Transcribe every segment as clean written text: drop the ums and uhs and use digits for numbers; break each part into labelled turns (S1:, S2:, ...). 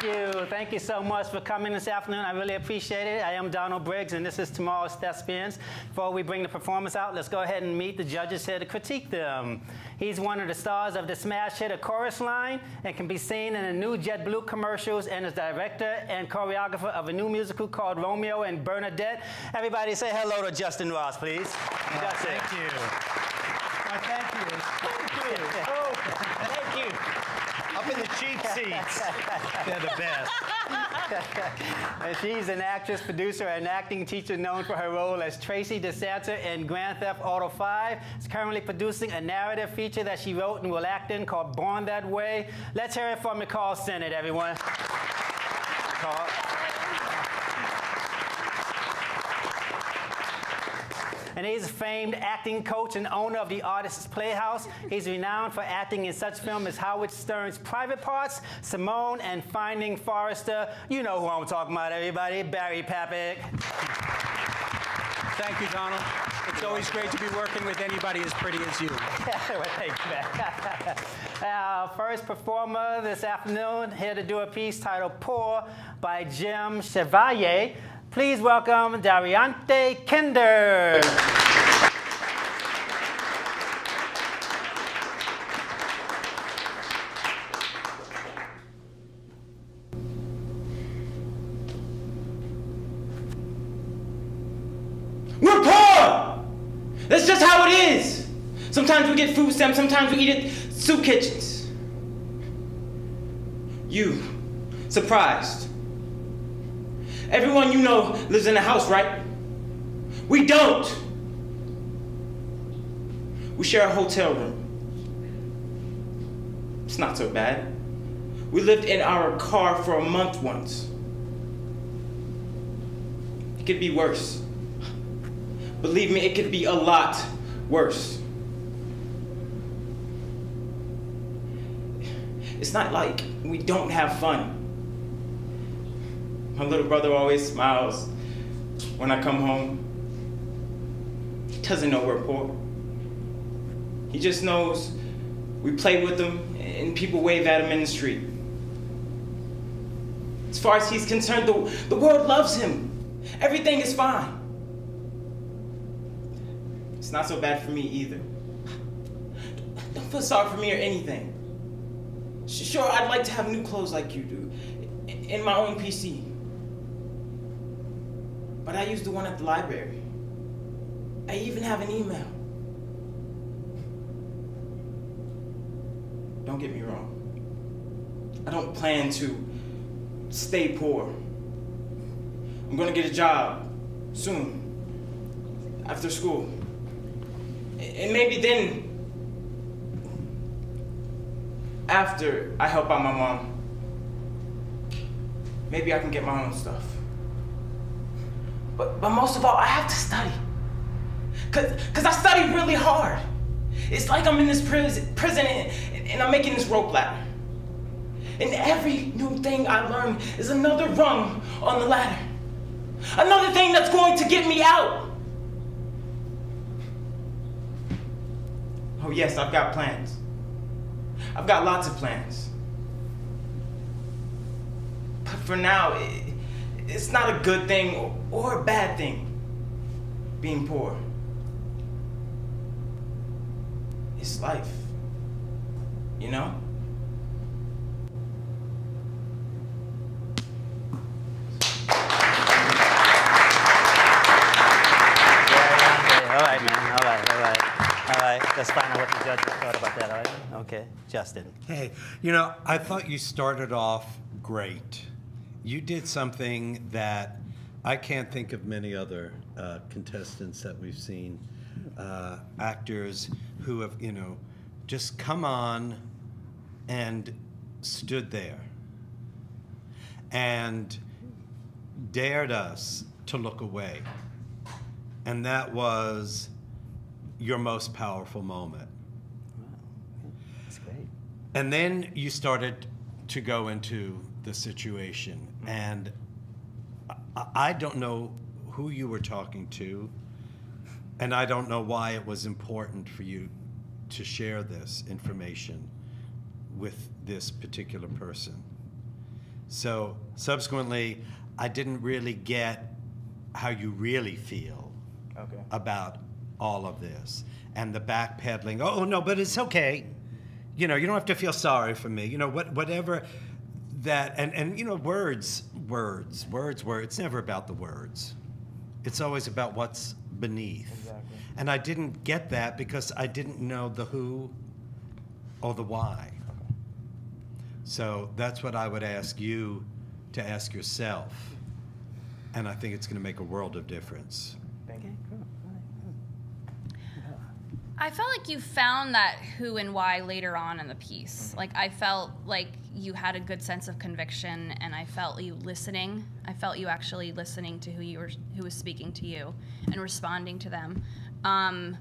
S1: Thank you. Thank you so much for coming this afternoon. I really appreciate it. I am Donald Briggs, and this is tomorrow's Thespians. Before we bring the performance out, let's go ahead and meet the judges here to critique them. He's one of the stars of the smash hit A Chorus Line and can be seen in the new JetBlue commercials and is director and choreographer of a new musical called Romeo and Bernadette. Everybody say hello to Justin Ross, please.
S2: Thank you. Thank you.
S1: Thank you. Oh, thank you.
S2: Up in the cheap seats. They're the best.
S1: And she's an actress, producer, and acting teacher known for her role as Tracy DeSanta in Grand Theft Auto 5. She's currently producing a narrative feature that she wrote and will act in called Born That Way. Let's hear it from Michal Sinnott, everyone. Michal. And he's a famed acting coach and owner of the Artists Playhouse. He's renowned for acting in such films as Howard Stern's Private Parts, Simone, and Finding Forrester. You know who I'm talking about, everybody. Barry Papick.
S3: Thank you, Donald. It's always great to be working with anybody as pretty as you.
S1: Well, thank you, man. Our first performer this afternoon, here to do a piece titled Poor by Jim Chevalier. Please welcome Dareionte Kinder.
S4: We're poor! That's just how it is. Sometimes we get food stamps, sometimes we eat at soup kitchens. You, surprised. Everyone you know lives in a house, right? We don't. We share a hotel room. It's not so bad. We lived in our car for a month once. It could be worse. Believe me, it could be a lot worse. It's not like we don't have fun. My little brother always smiles when I come home. He doesn't know we're poor. He just knows we play with him and people wave at him in the street. As far as he's concerned, the world loves him. Everything is fine. It's not so bad for me either. Don't feel sorry for me or anything. Sure, I'd like to have new clothes like you do, in my own PC. But I use the one at the library. I even have an email. Don't get me wrong. I don't plan to stay poor. I'm gonna get a job soon, after school. And maybe then, after I help out my mom, maybe I can get my own stuff. But most of all, I have to study. Cause I study really hard. It's like I'm in this prison and I'm making this rope ladder. And every new thing I learn is another rung on the ladder. Another thing that's going to get me out. Oh yes, I've got plans. I've got lots of plans. But for now, it's not a good thing or a bad thing, being poor. It's life, you know?
S1: All right, man. All right. Let's find out what the judges thought about that, all right? Okay, Justin.
S5: Hey, I thought you started off great. You did something that I can't think of many other contestants that we've seen, actors who have, just come on and stood there and dared us to look away. And that was your most powerful moment.
S1: Wow, that's great.
S5: And then you started to go into the situation, and I don't know who you were talking to, and I don't know why it was important for you to share this information with this particular person. So subsequently, I didn't really get how you really feel about all of this. And the backpedaling, oh, no, but it's okay. You know, you don't have to feel sorry for me. You know, whatever that, and you know, words. It's never about the words. It's always about what's beneath.
S6: Exactly.
S5: And I didn't get that because I didn't know the who or the why. So that's what I would ask you to ask yourself. And I think it's going to make a world of difference.
S6: Thank you.
S7: I felt like you found that who and why later on in the piece. Like, I felt like you had a good sense of conviction, and I felt you listening. I felt you actually listening to who was speaking to you and responding to them. I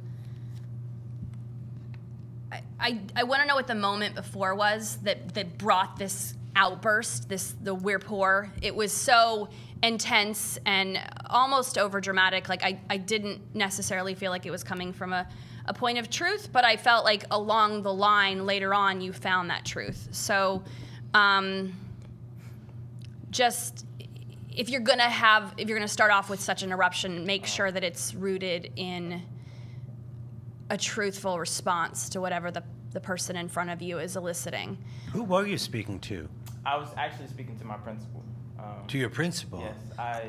S7: want to know what the moment before was that brought this outburst, the we're poor. It was so intense and almost overdramatic. Like, I didn't necessarily feel like it was coming from a point of truth, but I felt like along the line later on you found that truth. So just if you're gonna start off with such an eruption, make sure that it's rooted in a truthful response to whatever the person in front of you is eliciting.
S5: Who were you speaking to?
S6: I was actually speaking to my principal.
S5: To your principal?
S6: Yes, well,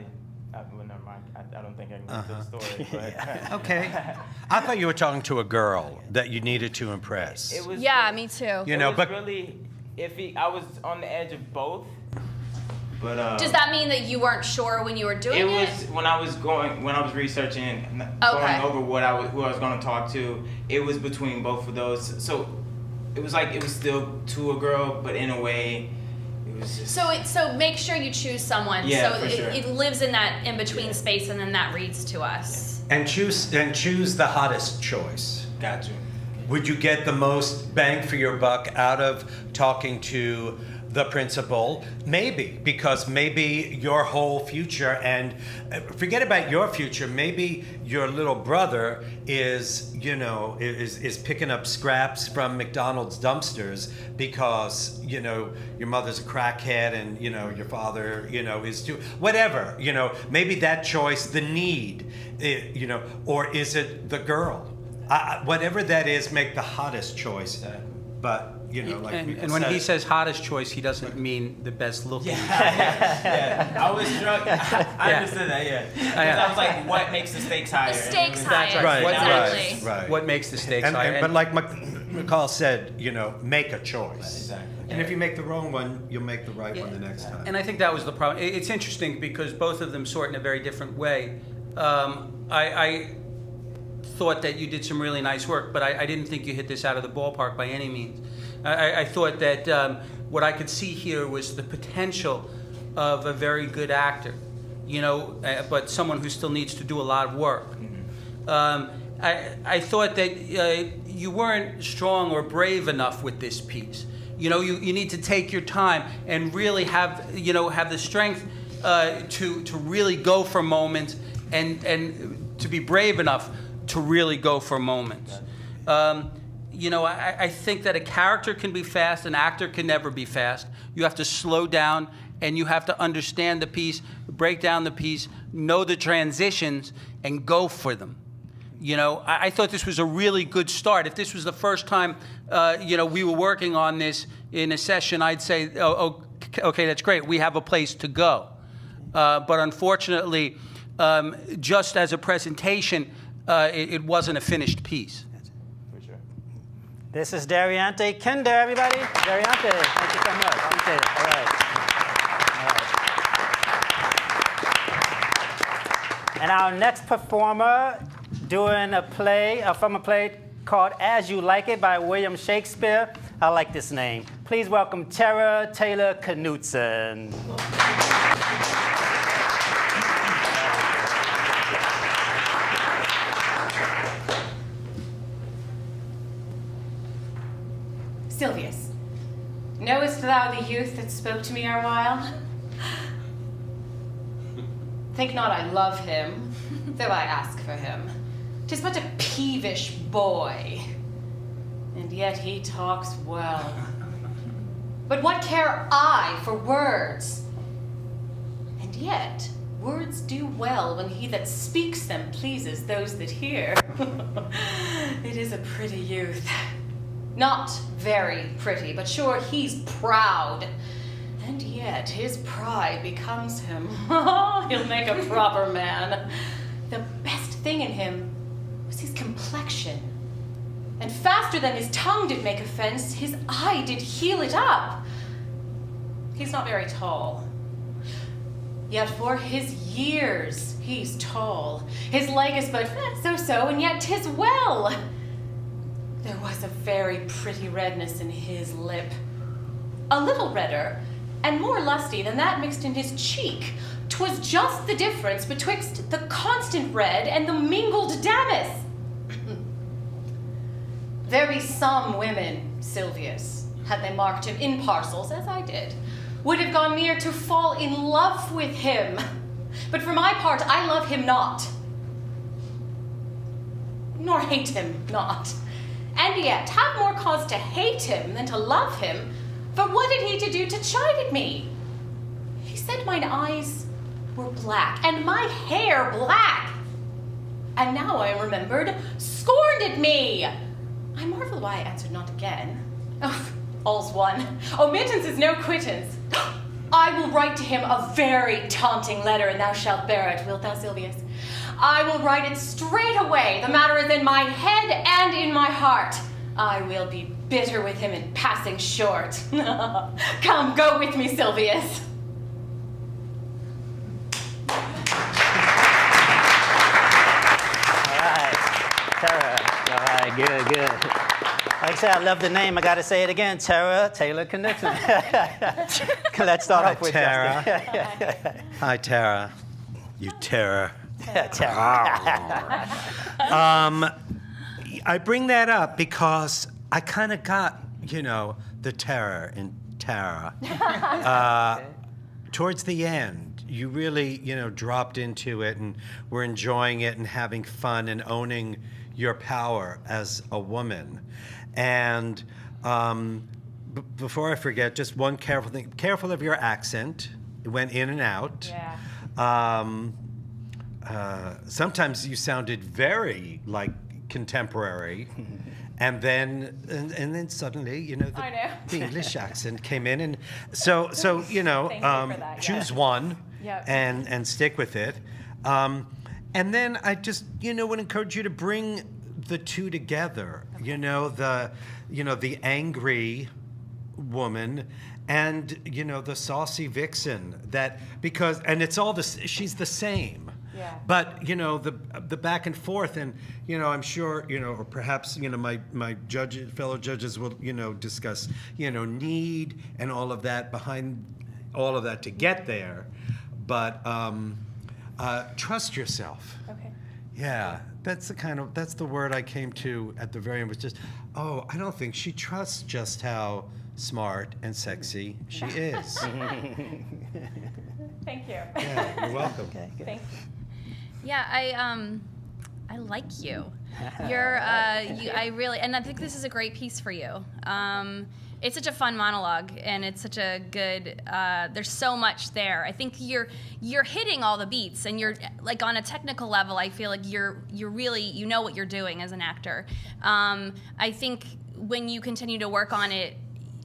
S6: never mind. I don't think I can go into the story. But
S5: Okay. I thought you were talking to a girl that you needed to impress.
S6: it was
S7: Yeah,
S6: really,
S7: me too.
S5: You know,
S6: it was
S5: but
S6: really iffy. I was on the edge of both. But
S7: Does that mean that you weren't sure when you were doing it?
S6: it was when I was researching and
S7: Okay.
S6: going over who I was going to talk to. It was between both of those. So it was like it was still to a girl, but in a way, it was just.
S7: So make sure you choose someone.
S6: Yeah,
S7: so
S6: for sure.
S7: it lives in that in between space, and then that reads to us.
S5: and choose the hottest choice.
S6: Got you.
S5: Would you get the most bang for your buck out of talking to the principal? Maybe, because maybe your whole future, and forget about your future, maybe your little brother is picking up scraps from McDonald's dumpsters because, your mother's a crackhead and, your father, is too, whatever, maybe that choice, the need, or is it the girl? Whatever that is, make the hottest choice. But, like
S3: And
S5: people
S3: when
S5: said,
S3: he says hottest choice, he doesn't mean the best looking.
S6: Yeah, I was struck. I understood that. Yeah, 'Cause I was like, what makes the stakes higher?
S7: The stakes
S3: That's
S7: higher.
S3: right.
S5: Right,
S7: Exactly.
S5: right.
S3: What makes the stakes
S5: And,
S3: higher?
S5: but like Michal said, make a choice.
S6: Exactly.
S5: And if you make the wrong one, you'll make the right one the next time.
S3: And I think that was the problem. It's interesting because both of them saw it in a very different way. I thought that you did some really nice work, but I didn't think you hit this out of the ballpark by any means. I thought that what I could see here was the potential of a very good actor, but someone who still needs to do a lot of work. I thought that you weren't strong or brave enough with this piece. You need to take your time and really have the strength to really go for moments and to be brave enough to really go for moments. I think that a character can be fast, an actor can never be fast. You have to slow down and you have to understand the piece, break down the piece, know the transitions, and go for them. I thought this was a really good start. If this was the first time, we were working on this in a session, I'd say, oh, okay, that's great. We have a place to go. But unfortunately, just as a presentation, it wasn't a finished piece.
S6: For sure.
S1: This is Dareionte. Kinder, everybody. Dareionte, thank you so much. Appreciate it. All right. And our next performer doing a play, from a play called As You Like It by William Shakespeare. I like this name. Please welcome Terra Taylor Knudson.
S8: Silvius, knowest thou the youth that spoke to me erewhile? Think not I love him, though I ask for him. 'Tis but a peevish boy, and yet he talks well. But what care I for words? And yet, words do well when he that speaks them pleases those that hear. It is a pretty youth. Not very pretty, but sure he's proud. And yet his pride becomes him. He'll make a proper man. The best thing in him was his complexion. And faster than his tongue did make offense, his eye did heal it up. He's not very tall. Yet for his years he's tall. His leg is but so-so, and yet 'tis well. There was a very pretty redness in his lip. A little redder, and more lusty than that mixed in his cheek. 'Twas just the difference betwixt the constant red and the mingled damask. There be some women, Silvius, had they marked him in parcels, as I did, would have gone near to fall in love with him. But for my part, I love him not, nor hate him not. And yet have more cause to hate him than to love him, for what had he to do to chide at me? He said mine eyes were black, and my hair black. And now I am remembered, scorned at me. I marvel why I answered not again. Oh, all's one. Omittance is no quittance. I will write to him a very taunting letter, and thou shalt bear it, wilt thou, Silvius? I will write it straight away. The matter is in my head and in my heart. I will be bitter with him in passing short. Come, go with me, Silvius.
S1: Terra. All right, good. Like I said, I love the name. I got to say it again. Terra Taylor Knudson. Let's start off with
S5: Terra.
S1: Justin.
S5: Hi, Terra. You terror.
S1: Terra.
S5: I bring that up because I kind of got, the terror in Terra. Towards the end, you really, dropped into it and were enjoying it and having fun and owning your power as a woman. And before I forget, just one careful thing. Careful of your accent. It went in and out.
S8: Yeah.
S5: Sometimes you sounded very contemporary, and then suddenly, the English accent came in, and so
S8: Thank you for that,
S5: choose
S8: yeah.
S5: one,
S8: Yep.
S5: and stick with it. And then I just would encourage you to bring the two together.
S8: Okay.
S5: The angry woman and the saucy vixen, and it's all this, she's the same.
S8: Yeah.
S5: But the back and forth, and I'm sure or perhaps my fellow judges will discuss need and all of that behind all of that to get there, but trust yourself.
S8: Okay.
S5: Yeah, that's the word I came to at the very end, was just, I don't think she trusts just how smart and sexy she is.
S8: Thank you.
S5: Yeah, you're welcome.
S1: Okay, good.
S8: Thank you.
S7: Yeah, I like you. You're I really, and I think this is a great piece for you. It's such a fun monologue, and it's such a good. There's so much there. I think you're hitting all the beats, and you're on a technical level. I feel like you're really what you're doing as an actor. I think when you continue to work on it,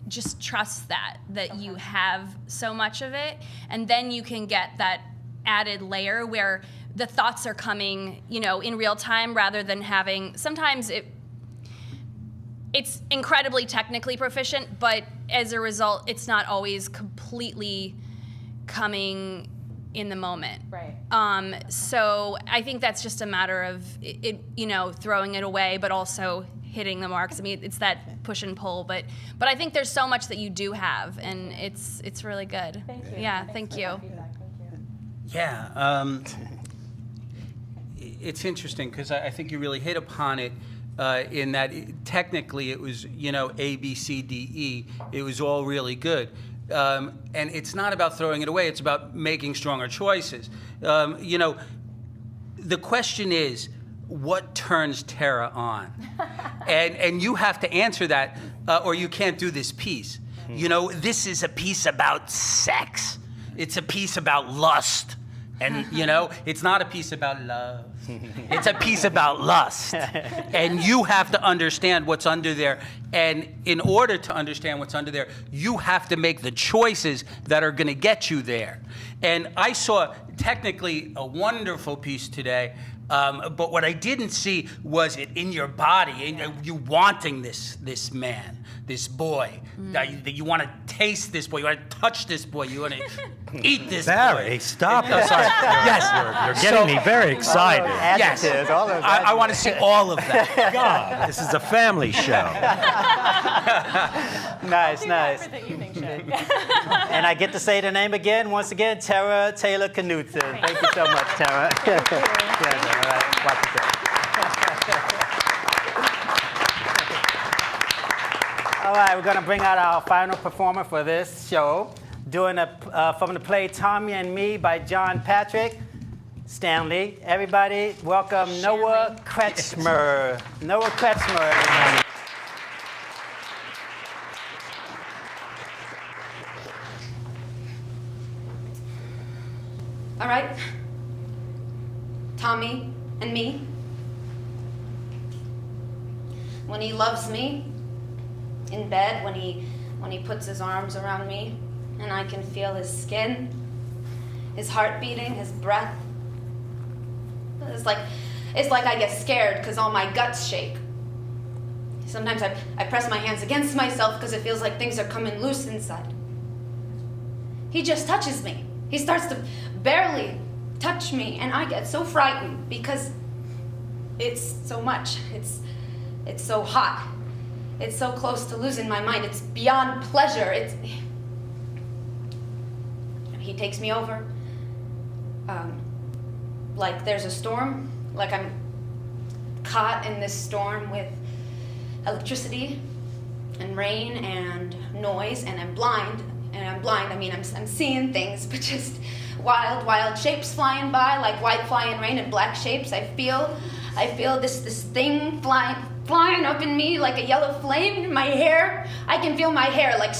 S7: just trust that you have so much of it, and then you can get that added layer where the thoughts are coming, in real time, rather than having, sometimes it's incredibly technically proficient, but as a result, it's not always completely coming in the moment.
S8: Right.
S7: So I think that's just a matter of it, throwing it away, but also hitting the marks. I mean, it's that push and pull, but I think there's so much that you do have, and it's really good.
S8: Thank you.
S7: Yeah,
S8: Thanks
S7: thank
S8: for
S7: you.
S8: that feedback. Thank you.
S3: Yeah, it's interesting because I think you really hit upon it in that technically it was, A, B, C, D, E. It was all really good. And it's not about throwing it away. It's about making stronger choices. The question is, what turns Terra on? And you have to answer that, or you can't do this piece. You know, this is a piece about sex. It's a piece about lust. And, you know, it's not a piece about love. It's a piece about lust. And you have to understand what's under there. And in order to understand what's under there, you have to make the choices that are going to get you there. And I saw technically a wonderful piece today. But what I didn't see was it in your body, and you wanting this man, this boy, that you want to taste this boy, you want to touch this boy, you want to eat this
S2: Barry,
S3: boy.
S2: stop.
S3: Oh, sorry. Yes.
S2: You're getting me very excited.
S3: Yes.
S1: All those
S3: I want to see all of that.
S2: God, this is a family show.
S1: Nice. And I get to say the name again, once again, Terra Taylor Knudson. Thank you so much, Terra. All right. Watch yourself. All right, we're going to bring out our final performer for this show, doing from the play Tommy and Me by John Patrick Stanley. Everybody, welcome Noah Kretchmer. Noah Kretchmer, everybody.
S9: All right. Tommy and me. When he loves me in bed, when he puts his arms around me and I can feel his skin, his heart beating, his breath. It's like I get scared because all my guts shake. Sometimes I press my hands against myself because it feels like things are coming loose inside. He just touches me. He starts to barely touch me, and I get so frightened because it's so much. It's so hot. It's so close to losing my mind. It's beyond pleasure. He takes me over. Like there's a storm. Like I'm caught in this storm with electricity and rain and noise, and I'm blind. I mean, I'm seeing things, but just wild shapes flying by, like white flying rain and black shapes. I feel this thing flying up in me like a yellow flame in my hair. I can feel my hair like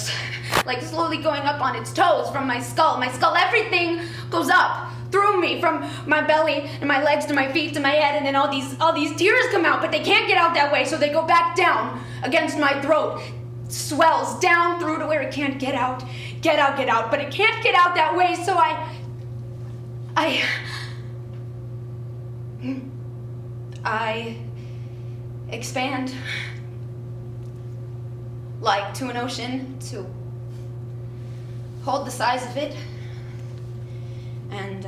S9: slowly going up on its toes from my skull. Everything goes up through me, from my belly and my legs to my feet to my head, and then all these tears come out, but they can't get out that way, so they go back down against my throat. Swells down through to where it can't get out, but it can't get out that way, so I expand like to an ocean to hold the size of it, and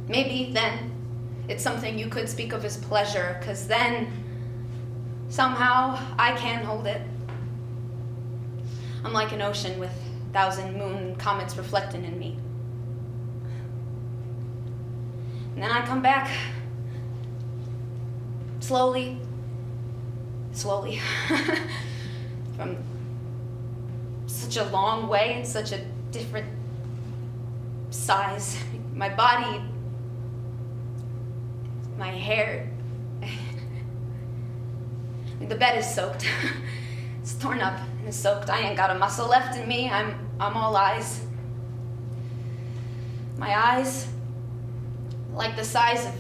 S9: maybe then it's something you could speak of as pleasure, because then somehow I can hold it. I'm like an ocean with 1,000 moon comets reflecting in me. And then I come back slowly, from such a long way and such a different size. My body, my hair, the bed is soaked. It's torn up and it's soaked. I ain't got a muscle left in me. I'm all eyes. My eyes, like the size of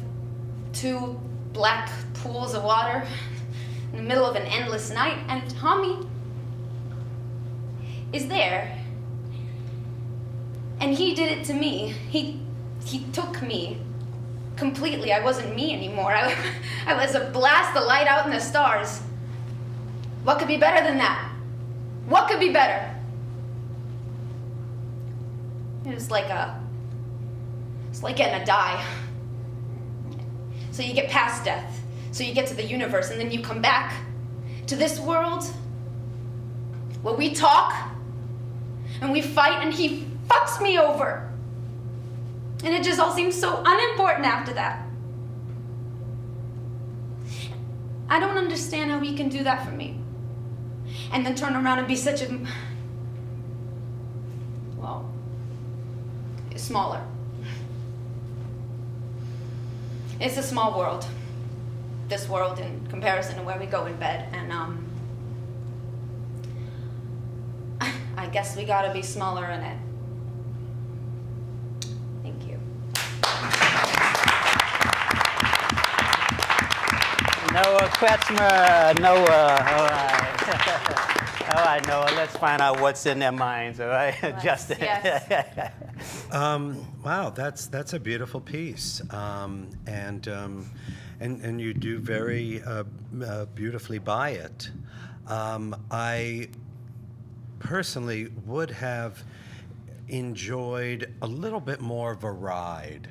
S9: 2 black pools of water in the middle of an endless night, and Tommy is there. And he did it to me. He took me completely. I wasn't me anymore. I was a blast of light out in the stars. What could be better than that? What could be better? It's like getting a die. So you get past death. So you get to the universe, and then you come back to this world where we talk and we fight, and he fucks me over. And it just all seems so unimportant after that. I don't understand how he can do that for me. And then turn around and be such a, well, smaller. It's a small world, this world, in comparison to where we go in bed. And I guess we gotta be smaller in it. Thank you.
S1: Noah Kretchmer. Noah. All right. All right, Noah. Let's find out what's in their minds. All right, Justin.
S9: Yes.
S5: Wow, that's a beautiful piece, and you do very beautifully by it. I personally would have enjoyed a little bit more of a ride.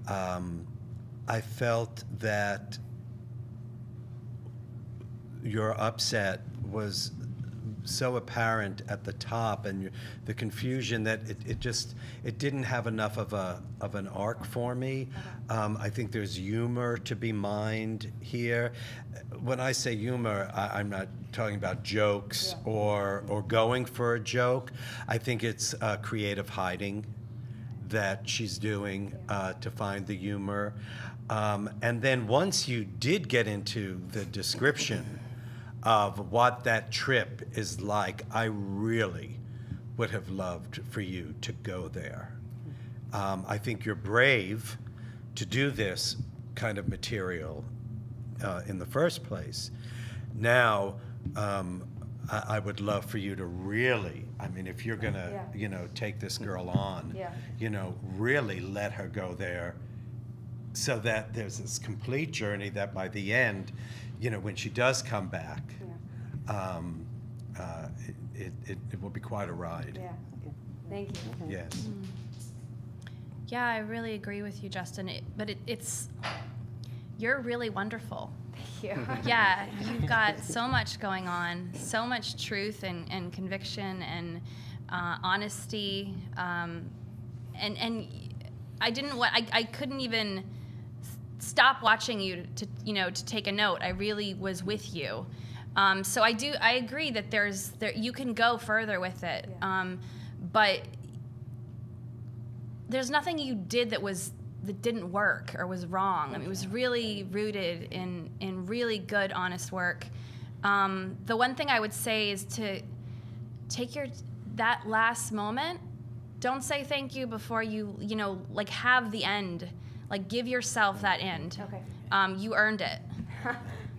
S5: I felt that your upset was so apparent at the top, and the confusion that it didn't have enough of an arc for me. I think there's humor to be mined here. When I say humor, I'm not talking about jokes or going for a joke. I think it's creative hiding that she's doing to find the humor. And then once you did get into the description of what that trip is like, I really would have loved for you to go there. I think you're brave to do this kind of material in the first place. Now, I would love for you to really, I mean, if you're gonna, take this girl on, really let her go there, so that there's this complete journey that by the end, when she does come back, it will be quite a ride.
S9: Yeah. Thank you.
S5: Yes.
S7: Yeah, I really agree with you, Justin. You're really wonderful.
S9: Thank you.
S7: Yeah, you've got so much going on, so much truth and conviction and honesty, and I couldn't even stop watching you to take a note. I really was with you. So I agree that you can go further with it, but there's nothing you did that didn't work or was wrong. I mean, it was really rooted in really good, honest work. The one thing I would say is to take that last moment. Don't say thank you before you have the end. Like, give yourself that end.
S9: Okay.
S7: You earned it.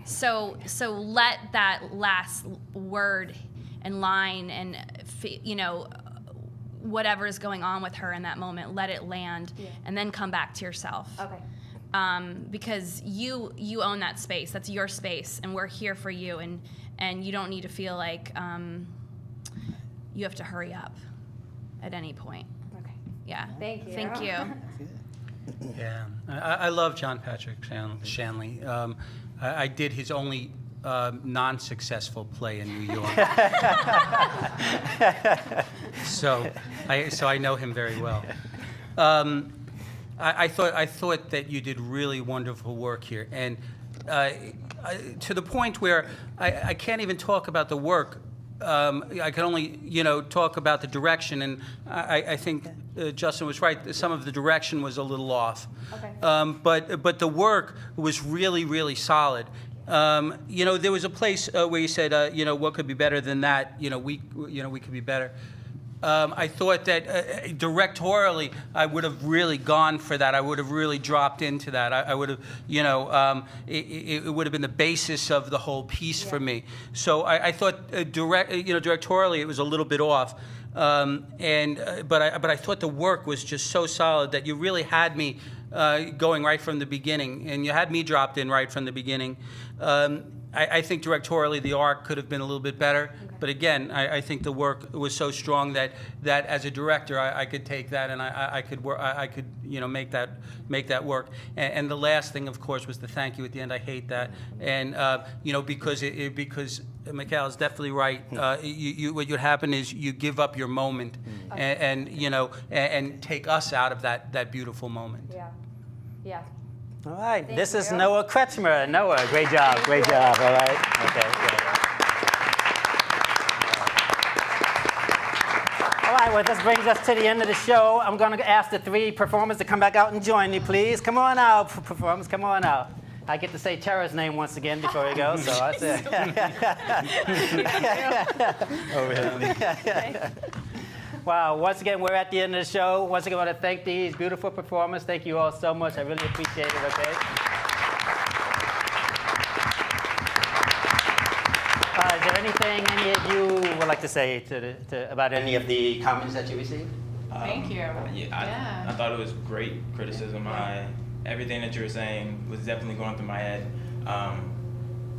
S7: So let that last word and line and whatever is going on with her in that moment, let it land, and then come back to yourself.
S9: Okay.
S7: Because you own that space. That's your space, and we're here for you, and you don't need to feel like you have to hurry up at any point.
S9: Okay.
S7: Yeah.
S9: Thank you.
S7: Thank you.
S3: Yeah, I love John Patrick Shanley. I did his only non-successful play in New York, so I know him very well. I thought that you did really wonderful work here, and to the point where I can't even talk about the work. I can only, talk about the direction, and I think Justin was right. Some of the direction was a little off, but the work was really, really solid. There was a place where you said, what could be better than that? We could be better. I thought that directorially, I would have really gone for that. I would have really dropped into that. I would have, it would have been the basis of the whole piece for me. So I thought directorially, it was a little bit off. But I thought the work was just so solid that you really had me going right from the beginning, and you had me dropped in right from the beginning. I think directorially the arc could have been a little bit better, but again, I think the work was so strong that as a director I could take that and I could make that work. And the last thing, of course, was the thank you at the end. I hate that, and because Michal is definitely right. What would happen is you give up your moment, and take us out of that beautiful moment.
S9: Yeah.
S1: All right,
S9: Thank
S1: this is
S9: you.
S1: Noah Kretchmer. Noah, great job, great job. All right, okay, good. All right, well, this brings us to the end of the show. I'm going to ask the three performers to come back out and join me, please. Come on out, performers, come on out. I get to say Terra's name once again before we go, so I said. Wow, once again, we're at the end of the show. Once again, I want to thank these beautiful performers. Thank you all so much. I really appreciate it, okay? Is there anything any of you would like to say about any of the comments that you received?
S8: Thank you.
S6: I thought it was great criticism. Everything that you were saying was definitely going through my head.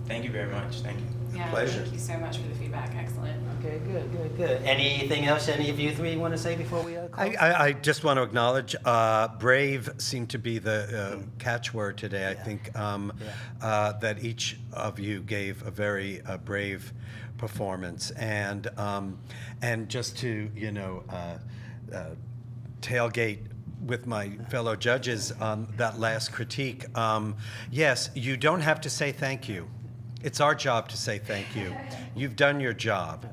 S6: Thank you very much. Thank you.
S8: Yeah,
S5: Pleasure.
S8: Thank you so much for the feedback. Excellent.
S1: Okay, good. Anything else any of you three want to say before we close?
S5: I just want to acknowledge brave seemed to be the catchword today. I think that each of you gave a very brave performance, and just to tailgate with my fellow judges on that last critique. Yes, you don't have to say thank you. It's our job to say thank you. You've done your job.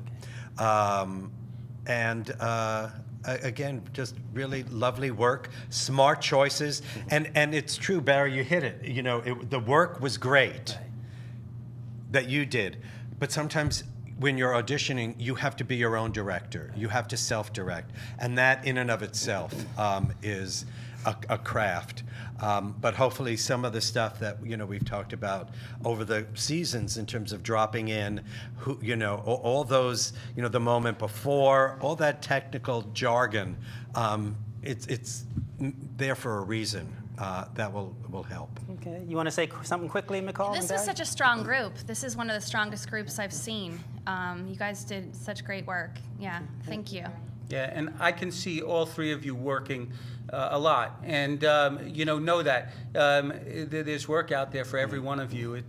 S5: Again, just really lovely work, smart choices, and it's true, Barry, you hit it. The work was great that you did, but sometimes when you're auditioning, you have to be your own director. You have to self-direct, and that in and of itself is a craft. But hopefully some of the stuff that we've talked about over the seasons in terms of dropping in, all those, the moment before, all that technical jargon, it's there for a reason. That will help.
S1: Okay, you want to say something quickly, Michal?
S7: This is such a strong group. This is one of the strongest groups I've seen. You guys did such great work. Yeah, thank you.
S3: Yeah, and I can see all three of you working a lot, and know that there's work out there for every one of you.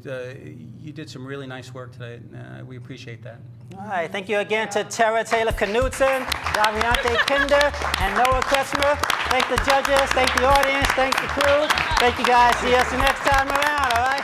S3: You did some really nice work today. And, we appreciate that.
S1: All right, thank you again to Terra Taylor Knudson, Dareionte Kinder, and Noah Kretchmer. Thank the judges, thank the audience, thank the crew. Thank you guys. See us the next time around, all right?